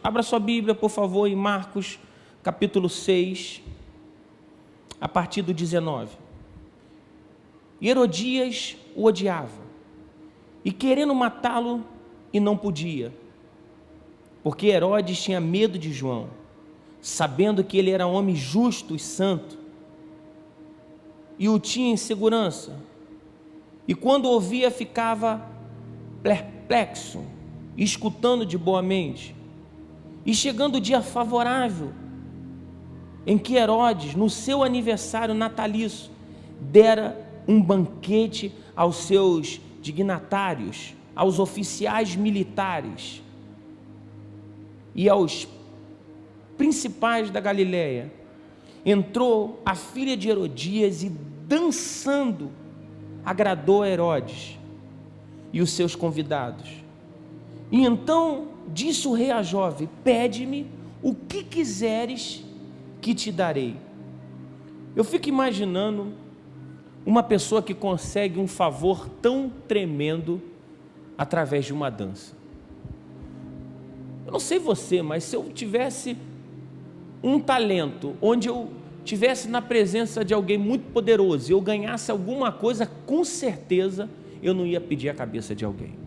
Abra sua Bíblia, por favor, em Marcos, capítulo 6, a partir do 19. E Herodias o odiava, e querendo matá-lo, e não podia, porque Herodes tinha medo de João, sabendo que ele era homem justo e santo, e o tinha em segurança. E quando ouvia, ficava perplexo, escutando de boa mente. E chegando o dia favorável, em que Herodes, no seu aniversário natalício, dera um banquete aos seus dignatários, aos oficiais militares e aos principais da Galileia, entrou a filha de Herodias e, dançando, agradou a Herodes e os seus convidados. E então disse o rei à jovem: pede-me o que quiseres que te darei. Eu fico imaginando uma pessoa que consegue um favor tão tremendo através de uma dança. Eu não sei você, mas se eu tivesse um talento, onde eu tivesse na presença de alguém muito poderoso e eu ganhasse alguma coisa, com certeza eu não ia pedir a cabeça de alguém.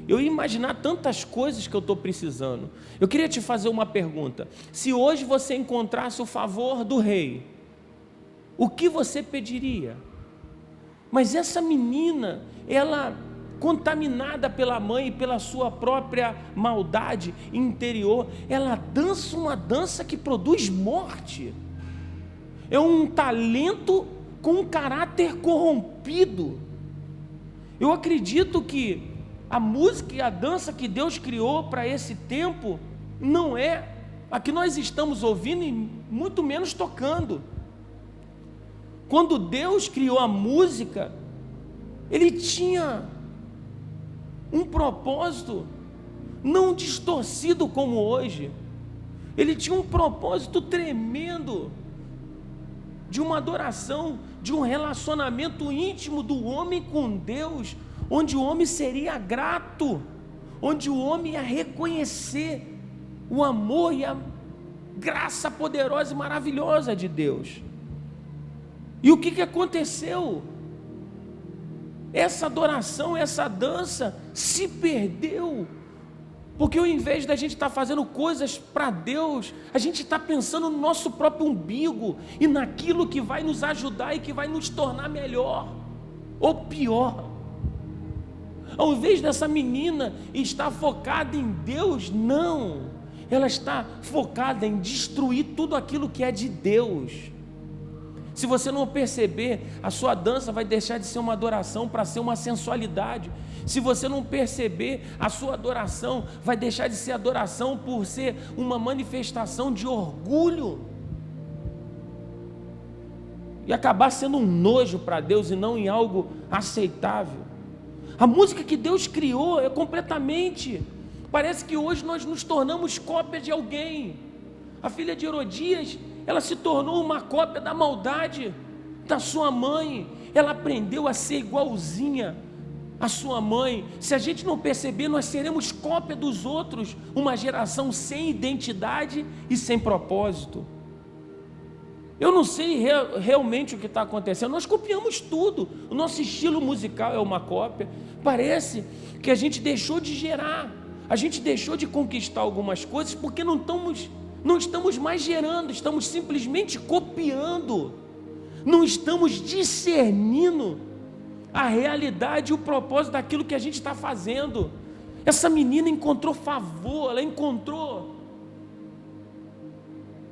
Eu ia imaginar tantas coisas que eu estou precisando. Eu queria te fazer uma pergunta: se hoje você encontrasse o favor do rei, o que você pediria? Mas essa menina, ela, contaminada pela mãe e pela sua própria maldade interior, ela dança uma dança que produz morte. É um talento com um caráter corrompido. Eu acredito que a música e a dança que Deus criou para esse tempo não é a que nós estamos ouvindo e muito menos tocando. Quando Deus criou a música, Ele tinha um propósito não distorcido como hoje. Ele tinha um propósito tremendo de uma adoração, de um relacionamento íntimo do homem com Deus, onde o homem seria grato, onde o homem ia reconhecer o amor e a graça poderosa e maravilhosa de Deus. E o que aconteceu? Essa adoração, essa dança se perdeu, porque ao invés da gente estar fazendo coisas para Deus, a gente está pensando no nosso próprio umbigo e naquilo que vai nos ajudar e que vai nos tornar melhor ou pior. Ao invés dessa menina estar focada em Deus, não, ela está focada em destruir tudo aquilo que é de Deus. Se você não perceber, a sua dança vai deixar de ser uma adoração para ser uma sensualidade. Se você não perceber, a sua adoração vai deixar de ser adoração por ser uma manifestação de orgulho e acabar sendo um nojo para Deus e não em algo aceitável. A música que Deus criou é completamente, parece que hoje nós nos tornamos cópia de alguém. A filha de Herodias, ela se tornou uma cópia da maldade da sua mãe. Ela aprendeu a ser igualzinha à sua mãe. Se a gente não perceber, nós seremos cópia dos outros, uma geração sem identidade e sem propósito. Eu não sei realmente o que está acontecendo. Nós copiamos tudo. O nosso estilo musical é uma cópia. Parece que a gente deixou de gerar, a gente deixou de conquistar algumas coisas porque não estamos mais gerando, estamos simplesmente copiando, não estamos discernindo a realidade e o propósito daquilo que a gente está fazendo. Essa menina encontrou favor, ela encontrou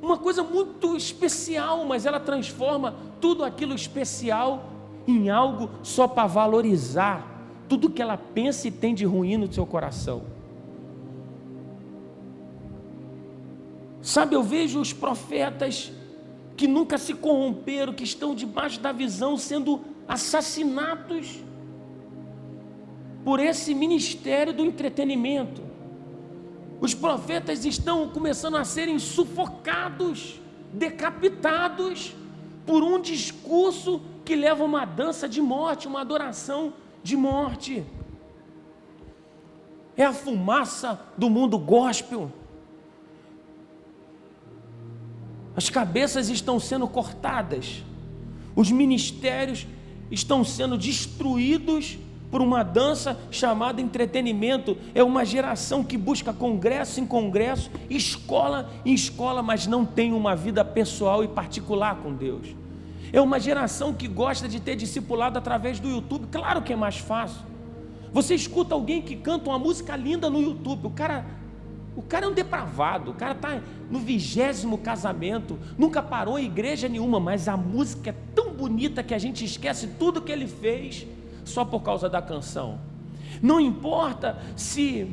uma coisa muito especial, mas ela transforma tudo aquilo especial em algo só para valorizar tudo que ela pensa e tem de ruim no seu coração. Sabe, eu vejo os profetas que nunca se corromperam, que estão debaixo da visão, sendo assassinados por esse ministério do entretenimento. Os profetas estão começando a serem sufocados, decapitados por um discurso que leva uma dança de morte, uma adoração de morte. É a fumaça do mundo gospel. As cabeças estão sendo cortadas, os ministérios estão sendo destruídos por uma dança chamada entretenimento. É uma geração que busca congresso em congresso, escola em escola, mas não tem uma vida pessoal e particular com Deus. É uma geração que gosta de ter discipulado através do YouTube. Claro que é mais fácil. Você escuta alguém que canta uma música linda no YouTube, o cara é um depravado, o cara está no 20º casamento, nunca parou em igreja nenhuma, mas a música é tão bonita que a gente esquece tudo que ele fez só por causa da canção. Não importa se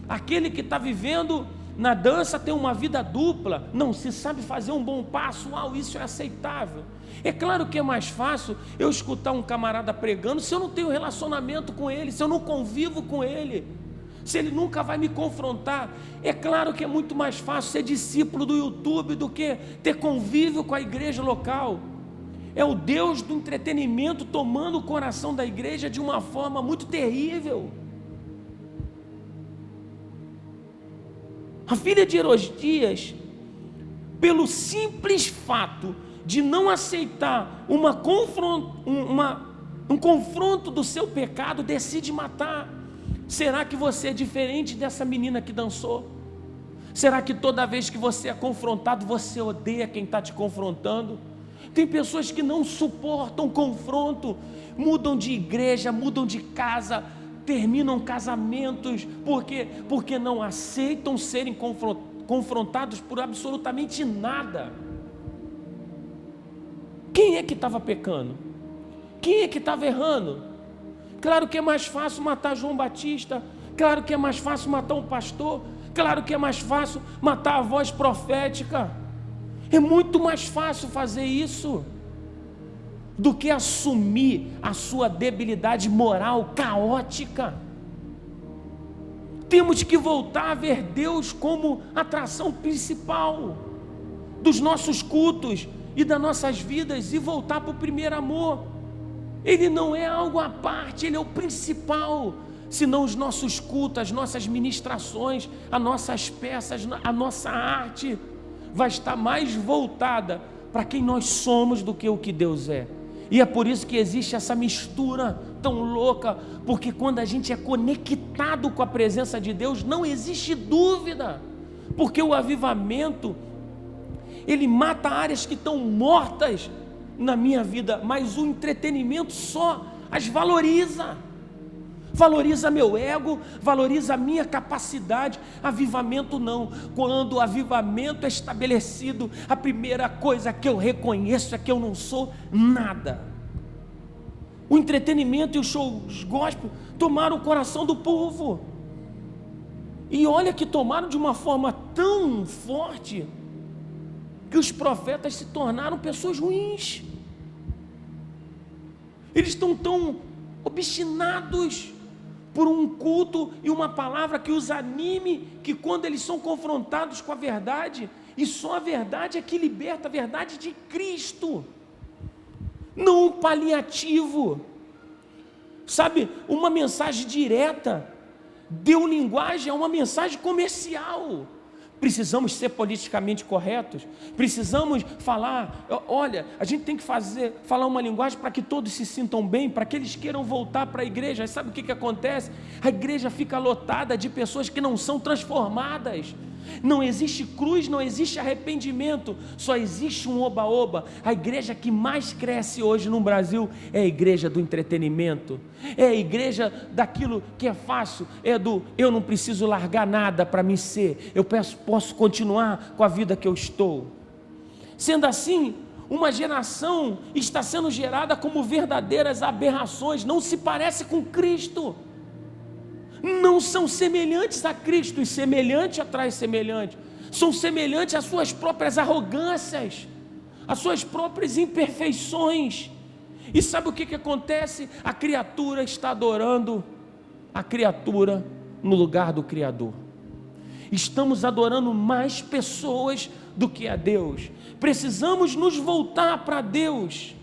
aquele que está vivendo na dança tem uma vida dupla, não, se sabe fazer um bom passo, isso é aceitável. É claro que é mais fácil eu escutar um camarada pregando se eu não tenho relacionamento com ele, se eu não convivo com ele, se ele nunca vai me confrontar. É claro que é muito mais fácil ser discípulo do YouTube do que ter convívio com a igreja local. É o Deus do entretenimento tomando o coração da igreja de uma forma muito terrível. A filha de Herodias, pelo simples fato de não aceitar um confronto do seu pecado, decide matar. Será que você é diferente dessa menina que dançou? Será que toda vez que você é confrontado, você odeia quem está te confrontando? Tem pessoas que não suportam confronto, mudam de igreja, mudam de casa, terminam casamentos, porque não aceitam serem confrontados por absolutamente nada. Quem é que estava pecando? Quem é que estava errando? Claro que é mais fácil matar João Batista, claro que é mais fácil matar um pastor, claro que é mais fácil matar a voz profética. É muito mais fácil fazer isso do que assumir a sua debilidade moral caótica. Temos que voltar a ver Deus como atração principal dos nossos cultos e das nossas vidas e voltar para o primeiro amor. Ele não é algo à parte, Ele é o principal. Senão os nossos cultos, as nossas ministrações, as nossas peças, a nossa arte vai estar mais voltada para quem nós somos do que o que Deus é. E é por isso que existe essa mistura tão louca, porque quando a gente é conectado com a presença de Deus, não existe dúvida, porque o avivamento, ele mata áreas que estão mortas na minha vida, mas o entretenimento só as valoriza. Valoriza meu ego, valoriza a minha capacidade. Avivamento não. Quando o avivamento é estabelecido, a primeira coisa que eu reconheço é que eu não sou nada. O entretenimento e os shows gospel tomaram o coração do povo. E olha que tomaram de uma forma tão forte que os profetas se tornaram pessoas ruins. Eles estão tão obstinados por um culto e uma palavra que os anime, que quando eles são confrontados com a verdade, e só a verdade é que liberta, a verdade de Cristo, não um paliativo, sabe, uma mensagem direta, deu linguagem a uma mensagem comercial. Precisamos ser politicamente corretos, precisamos falar, olha, a gente tem que falar uma linguagem para que todos se sintam bem, para que eles queiram voltar para a igreja. Sabe o que acontece? A igreja fica lotada de pessoas que não são transformadas. Não existe cruz, não existe arrependimento, só existe um oba-oba. A igreja que mais cresce hoje no Brasil é a igreja do entretenimento, é a igreja daquilo que é fácil, é do eu não preciso largar nada para me ser, eu posso continuar com a vida que eu estou. Sendo assim, uma geração está sendo gerada como verdadeiras aberrações, não se parece com Cristo, não são semelhantes a Cristo, e semelhante atrai semelhante, são semelhantes às suas próprias arrogâncias, às suas próprias imperfeições. E sabe o que acontece? A criatura está adorando a criatura no lugar do Criador. Estamos adorando mais pessoas do que a Deus. Precisamos nos voltar para Deus.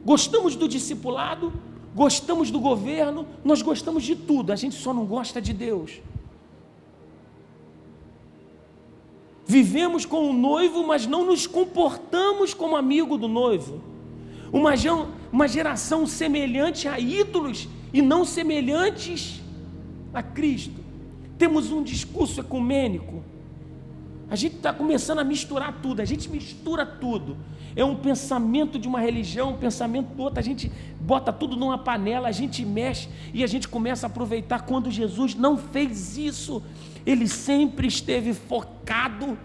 Gostamos do discipulado, gostamos do governo, nós gostamos de tudo, a gente só não gosta de Deus. Vivemos com o noivo, mas não nos comportamos como amigo do noivo. Uma geração semelhante a ídolos e não semelhantes a Cristo. Temos um discurso ecumênico. A gente está começando a misturar tudo, a gente mistura tudo. É um pensamento de uma religião, um pensamento do outro, a gente bota tudo numa panela, a gente mexe e a gente começa a aproveitar. Quando Jesus não fez isso, ele sempre esteve focado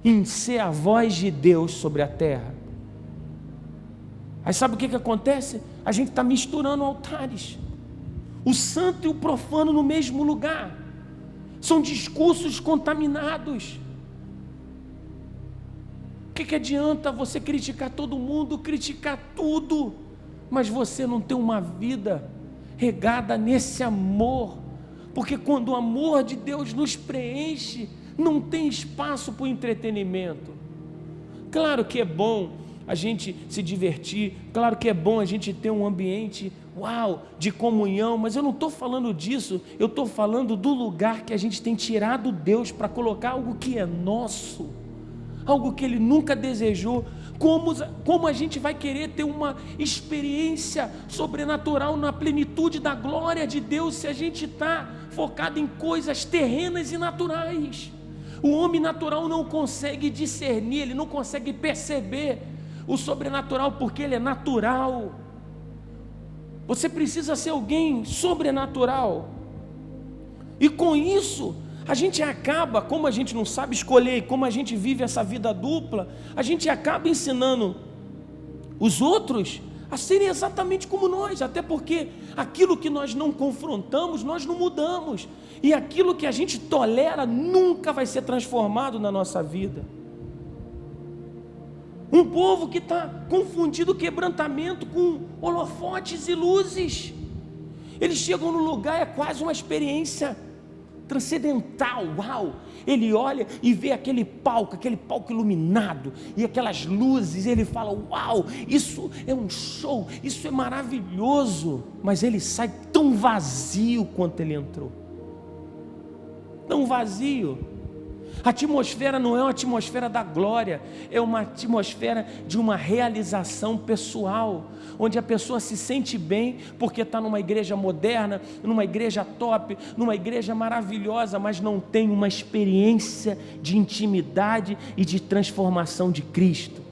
em ser a voz de Deus sobre a terra. Aí sabe o que acontece? A gente está misturando altares, o santo e o profano no mesmo lugar. São discursos contaminados. O que adianta você criticar todo mundo, criticar tudo, mas você não ter uma vida regada nesse amor? Porque quando o amor de Deus nos preenche, não tem espaço para o entretenimento. Claro que é bom a gente se divertir, claro que é bom a gente ter um ambiente, de comunhão, mas eu não estou falando disso, eu estou falando do lugar que a gente tem tirado Deus para colocar algo que é nosso, algo que Ele nunca desejou. Como a gente vai querer ter uma experiência sobrenatural na plenitude da glória de Deus se a gente está focado em coisas terrenas e naturais? O homem natural não consegue discernir, ele não consegue perceber o sobrenatural porque ele é natural. Você precisa ser alguém sobrenatural. E com isso, a gente acaba, como a gente não sabe escolher, como a gente vive essa vida dupla, a gente acaba ensinando os outros a serem exatamente como nós, até porque aquilo que nós não confrontamos, nós não mudamos, e aquilo que a gente tolera nunca vai ser transformado na nossa vida. Um povo que está confundido quebrantamento com holofotes e luzes. Eles chegam no lugar, é quase uma experiência transcendental. Ele olha e vê aquele palco iluminado e aquelas luzes, e ele fala, isso é um show, isso é maravilhoso, mas ele sai tão vazio quanto ele entrou. Tão vazio. A atmosfera não é uma atmosfera da glória, é uma atmosfera de uma realização pessoal, onde a pessoa se sente bem porque está numa igreja moderna, numa igreja top, numa igreja maravilhosa, mas não tem uma experiência de intimidade e de transformação de Cristo.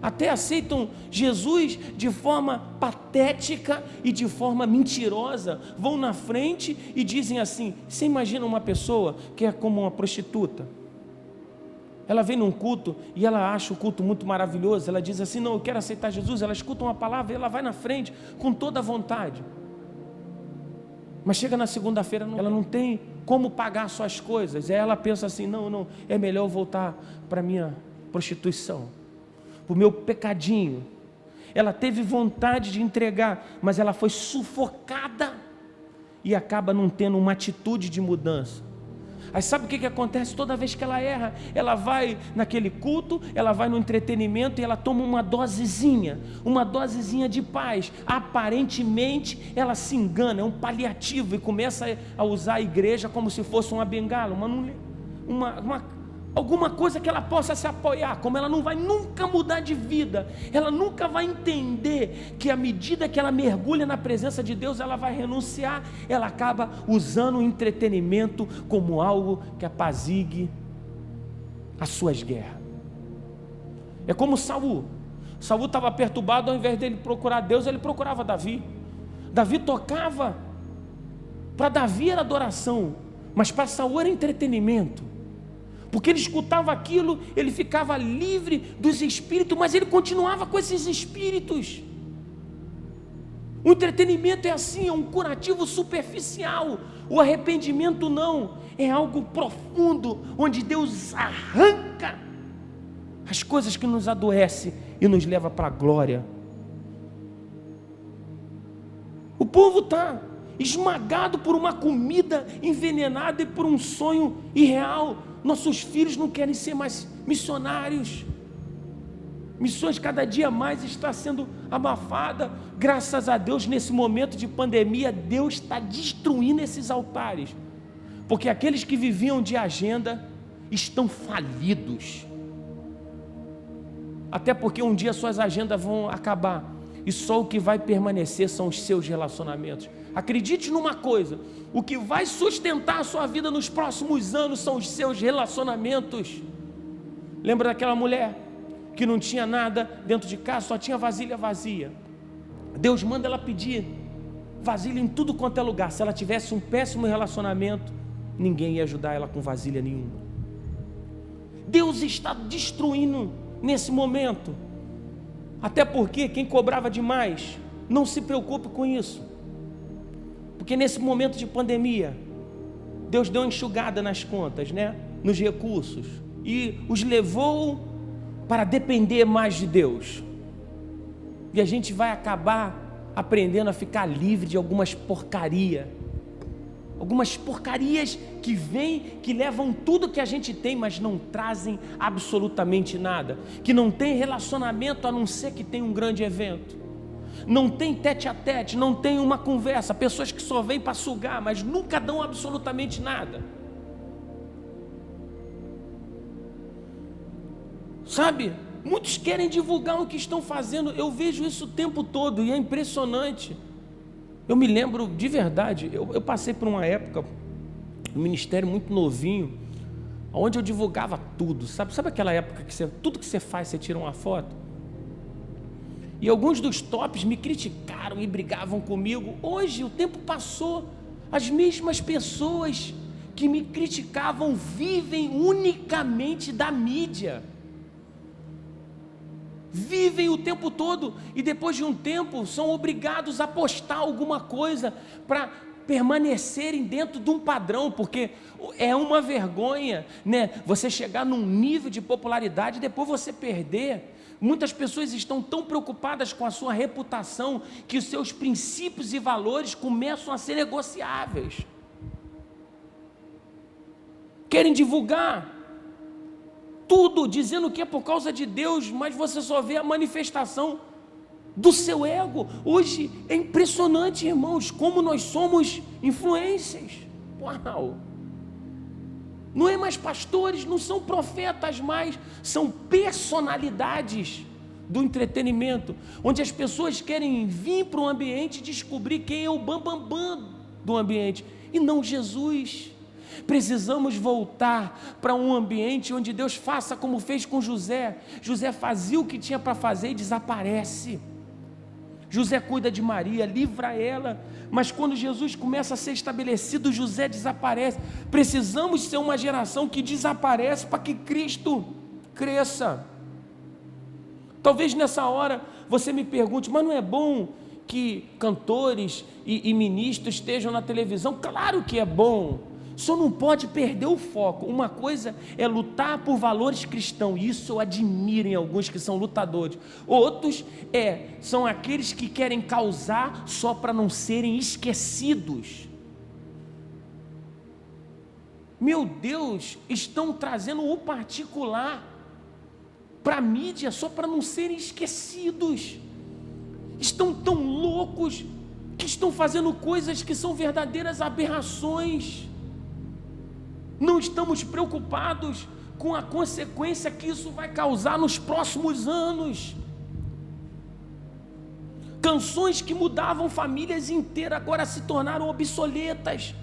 Até aceitam Jesus de forma patética e de forma mentirosa, vão na frente e dizem assim: você imagina uma pessoa que é como uma prostituta, ela vem num culto e ela acha o culto muito maravilhoso, ela diz assim, não, eu quero aceitar Jesus, ela escuta uma palavra e ela vai na frente com toda a vontade, mas chega na segunda-feira, ela não tem como pagar suas coisas, aí ela pensa assim, não, é melhor eu voltar para a minha prostituição, para o meu pecadinho. Ela teve vontade de entregar, mas ela foi sufocada e acaba não tendo uma atitude de mudança. Aí sabe o que acontece? Toda vez que ela erra, ela vai naquele culto, ela vai no entretenimento e ela toma uma dosezinha de paz. Aparentemente ela se engana, é um paliativo, e começa a usar a igreja como se fosse uma bengala, alguma coisa que ela possa se apoiar. Como ela não vai nunca mudar de vida, ela nunca vai entender que à medida que ela mergulha na presença de Deus, ela vai renunciar, ela acaba usando o entretenimento como algo que apazigue as suas guerras. É como Saul estava perturbado, ao invés dele procurar Deus, ele procurava Davi. Davi tocava, para Davi era adoração, mas para Saul era entretenimento. Porque ele escutava aquilo, ele ficava livre dos espíritos, mas ele continuava com esses espíritos. O entretenimento é assim, é um curativo superficial. O arrependimento não, é algo profundo, onde Deus arranca as coisas que nos adoecem e nos leva para a glória. O povo está esmagado por uma comida envenenada e por um sonho irreal. Nossos filhos não querem ser mais missionários. Missões cada dia mais está sendo abafada. Graças a Deus, nesse momento de pandemia, Deus está destruindo esses altares. Porque aqueles que viviam de agenda, estão falidos. Até porque um dia suas agendas vão acabar e só o que vai permanecer são os seus relacionamentos. Acredite numa coisa: o que vai sustentar a sua vida nos próximos anos são os seus relacionamentos. Lembra daquela mulher que não tinha nada dentro de casa, só tinha vasilha vazia? Deus manda ela pedir vasilha em tudo quanto é lugar. Se ela tivesse um péssimo relacionamento, ninguém ia ajudar ela com vasilha nenhuma. Deus está destruindo nesse momento. Até porque quem cobrava demais, não se preocupe com isso, porque nesse momento de pandemia, Deus deu uma enxugada nas contas, nos recursos, e os levou para depender mais de Deus. E a gente vai acabar aprendendo a ficar livre de algumas porcarias que vêm, que levam tudo que a gente tem, mas não trazem absolutamente nada, que não tem relacionamento a não ser que tem um grande evento, não tem tete a tete, não tem uma conversa, pessoas que só vêm para sugar, mas nunca dão absolutamente nada. Sabe, muitos querem divulgar o que estão fazendo, eu vejo isso o tempo todo e é impressionante. Eu me lembro de verdade, eu passei por uma época, um ministério muito novinho, onde eu divulgava tudo, sabe aquela época que tudo que você faz, você tira uma foto? E alguns dos tops me criticaram e brigavam comigo. Hoje o tempo passou, as mesmas pessoas que me criticavam vivem unicamente da mídia. Vivem o tempo todo e depois de um tempo são obrigados a postar alguma coisa para permanecerem dentro de um padrão, porque é uma vergonha, você chegar num nível de popularidade e depois você perder. Muitas pessoas estão tão preocupadas com a sua reputação que os seus princípios e valores começam a ser negociáveis. Querem divulgar tudo, dizendo que é por causa de Deus, mas você só vê a manifestação do seu ego. Hoje é impressionante, irmãos, como nós somos influências. Uau! Não é mais pastores, não são profetas mais, são personalidades do entretenimento, onde as pessoas querem vir para o ambiente e descobrir quem é o bambambam do ambiente, e não Jesus. Precisamos voltar para um ambiente onde Deus faça como fez com José. José fazia o que tinha para fazer e desaparece. José cuida de Maria, livra ela, mas quando Jesus começa a ser estabelecido, José desaparece. Precisamos ser uma geração que desaparece para que Cristo cresça. Talvez nessa hora você me pergunte, mas não é bom que cantores e ministros estejam na televisão? Claro que é bom. Só não pode perder o foco. Uma coisa é lutar por valores cristãos, e isso eu admiro em alguns que são lutadores. Outros são aqueles que querem causar só para não serem esquecidos. Meu Deus, estão trazendo o particular para a mídia só para não serem esquecidos. Estão tão loucos que estão fazendo coisas que são verdadeiras aberrações. Não estamos preocupados com a consequência que isso vai causar nos próximos anos. Canções que mudavam famílias inteiras agora se tornaram obsoletas.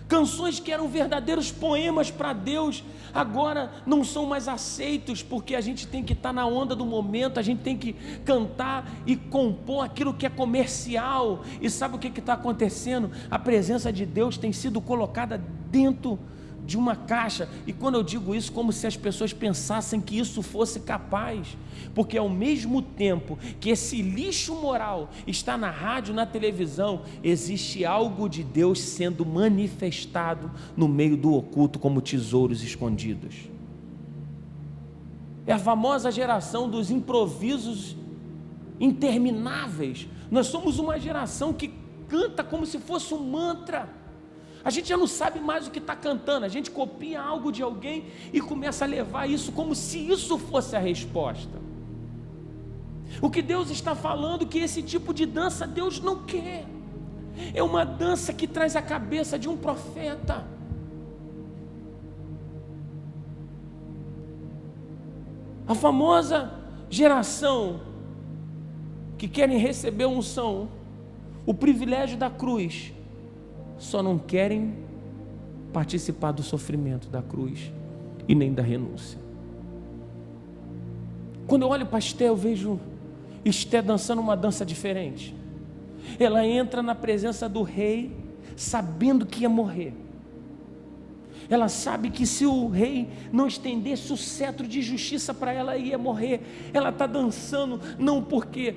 Canções que eram verdadeiros poemas para Deus, agora não são mais aceitos, porque a gente tem que estar na onda do momento, a gente tem que cantar e compor aquilo que é comercial. E sabe o que está acontecendo? A presença de Deus tem sido colocada dentro de uma caixa, e quando eu digo isso, como se as pessoas pensassem que isso fosse capaz, porque ao mesmo tempo que esse lixo moral está na rádio, na televisão, existe algo de Deus sendo manifestado no meio do oculto como tesouros escondidos. É a famosa geração dos improvisos intermináveis. Nós somos uma geração que canta como se fosse um mantra. A gente já não sabe mais o que está cantando, a gente copia algo de alguém e começa a levar isso como se isso fosse a resposta. O que Deus está falando, que esse tipo de dança Deus não quer. É uma dança que traz a cabeça de um profeta. A famosa geração que querem receber unção, o privilégio da cruz, só não querem participar do sofrimento da cruz e nem da renúncia. Quando eu olho para Esté, eu vejo Esté dançando uma dança diferente. Ela entra na presença do rei sabendo que ia morrer. Ela sabe que se o rei não estendesse o cetro de justiça para ela, ia morrer. Ela está dançando não porque,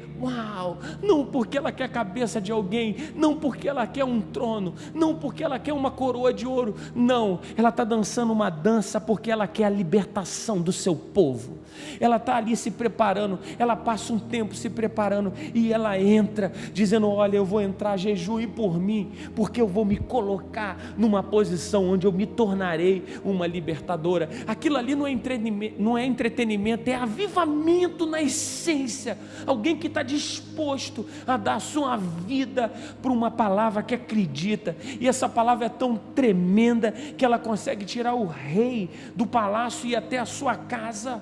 não porque ela quer a cabeça de alguém, não porque ela quer um trono, não porque ela quer uma coroa de ouro, não. Ela está dançando uma dança porque ela quer a libertação do seu povo. Ela está ali se preparando, ela passa um tempo se preparando e ela entra dizendo: olha, eu vou entrar, jejue por mim, porque eu vou me colocar numa posição onde eu me tornarei uma libertadora. Aquilo ali não é entretenimento, é avivamento na essência. Alguém que está disposto a dar a sua vida por uma palavra que acredita, e essa palavra é tão tremenda que ela consegue tirar o rei do palácio e ir até a sua casa.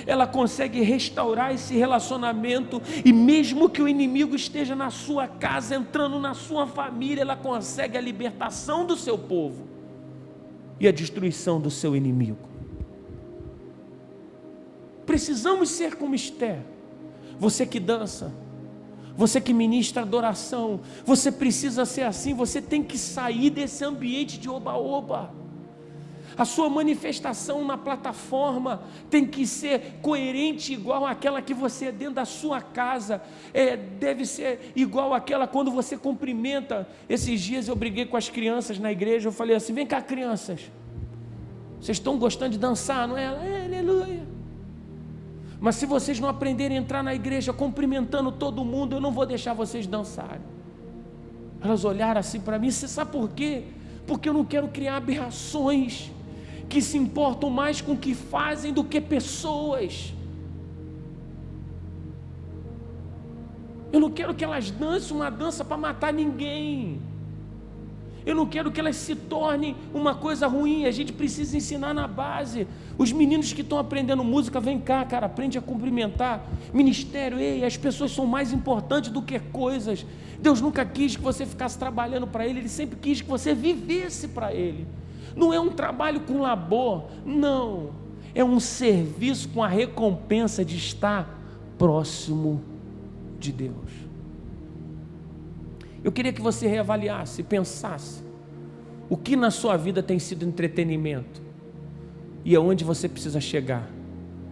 Ela consegue restaurar esse relacionamento, e mesmo que o inimigo esteja na sua casa, entrando na sua família, ela consegue a libertação do seu povo e a destruição do seu inimigo. Precisamos ser como Esté. Você que dança, você que ministra adoração, você precisa ser assim. Você tem que sair desse ambiente de oba-oba. A sua manifestação na plataforma tem que ser coerente, igual àquela que você é dentro da sua casa. Deve ser igual àquela quando você cumprimenta. Esses dias eu briguei com as crianças na igreja. Eu falei assim: vem cá, crianças, vocês estão gostando de dançar, não é? Aleluia. Mas se vocês não aprenderem a entrar na igreja cumprimentando todo mundo, eu não vou deixar vocês dançarem. Elas olharam assim para mim. Você sabe por quê? Porque eu não quero criar aberrações que se importam mais com o que fazem do que pessoas. Eu não quero que elas dancem uma dança para matar ninguém. Eu não quero que elas se tornem uma coisa ruim. A gente precisa ensinar na base. Os meninos que estão aprendendo música, vem cá, cara, aprende a cumprimentar. Ministério, as pessoas são mais importantes do que coisas. Deus nunca quis que você ficasse trabalhando para Ele, Ele sempre quis que você vivesse para Ele. Não é um trabalho com labor, não. É um serviço com a recompensa de estar próximo de Deus. Eu queria que você reavaliasse, pensasse o que na sua vida tem sido entretenimento e aonde você precisa chegar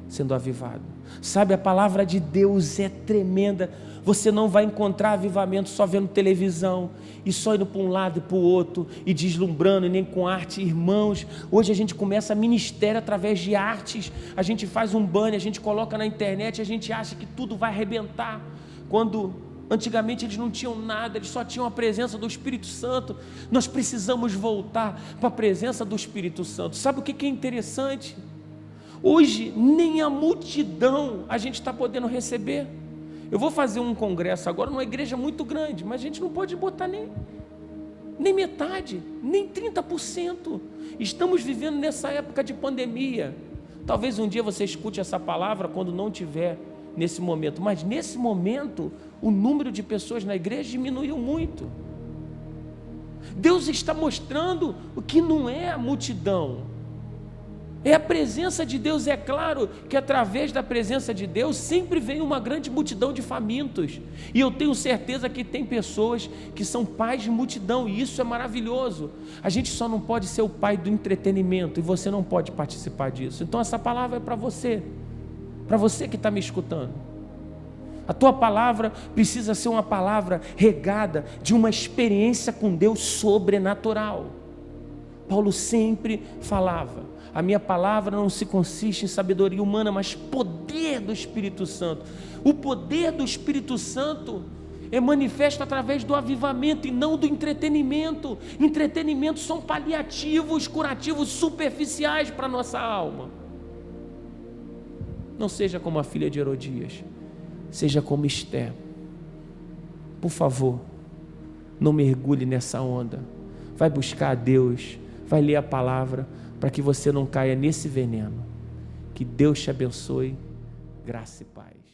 sendo avivado. Sabe, a palavra de Deus é tremenda. Você não vai encontrar avivamento só vendo televisão e só indo para um lado e para o outro e deslumbrando, e nem com arte. Irmãos, hoje a gente começa ministério através de artes. A gente faz um banner, a gente coloca na internet, a gente acha que tudo vai arrebentar, quando antigamente eles não tinham nada, eles só tinham a presença do Espírito Santo. Nós precisamos voltar para a presença do Espírito Santo. Sabe o que é interessante? Hoje nem a multidão a gente está podendo receber. Eu vou fazer um congresso agora numa igreja muito grande, mas a gente não pode botar nem metade, nem 30%. Estamos vivendo nessa época de pandemia. Talvez um dia você escute essa palavra quando não tiver nesse momento, mas nesse momento o número de pessoas na igreja diminuiu muito. Deus está mostrando o que não é a multidão, é a presença de Deus. É claro que através da presença de Deus sempre vem uma grande multidão de famintos, e eu tenho certeza que tem pessoas que são pais de multidão, e isso é maravilhoso. A gente só não pode ser o pai do entretenimento, e você não pode participar disso. Então essa palavra é para você que está me escutando. A tua palavra precisa ser uma palavra regada de uma experiência com Deus sobrenatural. Paulo sempre falava: a minha palavra não se consiste em sabedoria humana, mas poder do Espírito Santo. O poder do Espírito Santo é manifesto através do avivamento e não do entretenimento. Entretenimentos são paliativos, curativos superficiais para a nossa alma. Não seja como a filha de Herodias, seja como Esté. Por favor, não mergulhe nessa onda. Vai buscar a Deus, vai ler a palavra, para que você não caia nesse veneno. Que Deus te abençoe Graça e paz.